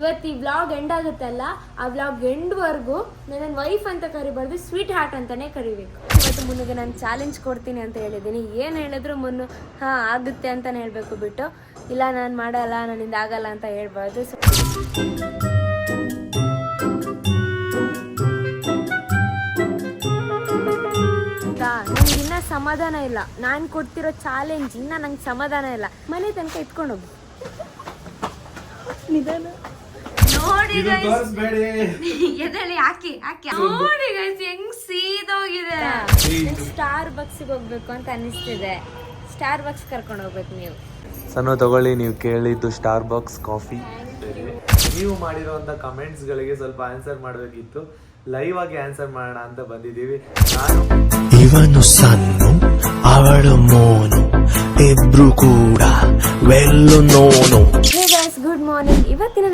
ಇವತ್ತು ಈ vlog end ಆಗುತ್ತಲ್ಲ, ಆ ವ್ಲಾಗ್ ಎಂಡ್ವರೆಗೂ ನನ್ನ ವೈಫ್ ಅಂತ ಕರಿಬಾರ್ದು, ಸ್ವೀಟ್ ಹಾರ್ಟ್ ಅಂತಾನೆ ಕರಿಬೇಕು. ಇವತ್ತು ಮುನ್ನುಗೆ ನಾನು ಚಾಲೆಂಜ್ ಕೊಡ್ತೀನಿ ಅಂತ ಹೇಳಿದ್ದೀನಿ. ಏನು ಹೇಳಿದ್ರು ಮುನ್ನು ಆಗುತ್ತೆ ಅಂತಾನೆ ಹೇಳ್ಬೇಕು ಬಿಟ್ಟು ಇಲ್ಲ ನಾನು ಮಾಡಲ್ಲ, ನನ್ನಿಂದ ಆಗಲ್ಲ ಅಂತ ಹೇಳ್ಬಾರ್ದು. ನಂಗೆ ಇನ್ನ ಸಮಾಧಾನ ಇಲ್ಲ. ನಾನು ಕೊಡ್ತಿರೋ ಚಾಲೆಂಜ್ ಇನ್ನ ನಂಗೆ ಸಮಾಧಾನ ಇಲ್ಲ. ಮನೆ ತನಕ ಇಟ್ಕೊಂಡು ಹೋಗು. ನಿಧಾನ ನೋಡಿ ಎದಳಿ ಹಾಕಿ ನೋಡಿ ಗೈಸ್ ಹೆಂಗ್ ಸೀದೋಗಿದೆ. ಸ್ಟಾರ್ ಬಕ್ಸ್ಗೆ ಹೋಗ್ಬೇಕು ಅಂತ ಅನಿಸ್ತಿದೆ. ಸ್ಟಾರ್ ಬಕ್ಸ್ ಕರ್ಕೊಂಡು ಹೋಗ್ಬೇಕು ನೀವು. ಸಣ್ಣ ತಗೊಳ್ಳಿ, ನೀವು ಕೇಳಿದ್ದು ಸ್ಟಾರ್ ಬಾಕ್ಸ್ ಕಾಫಿ. ನೀವು ಮಾಡಿರುವಂತ ಕಮೆಂಟ್ಸ್ ಗಳಿಗೆ ಸ್ವಲ್ಪ ಆನ್ಸರ್ ಮಾಡಬೇಕಿತ್ತು. ಲೈವ್ ಆಗಿ ಆನ್ಸರ್ ಮಾಡೋಣ ಅಂತ ಬಂದಿದ್ದೀವಿ. ಇವನು ಸಣ್ಣ, ಅವಳು ಮೋನು, ಇಬ್ರು ಕೂಡ well known. Hey guys, good morning. ಇವತ್ತಿನ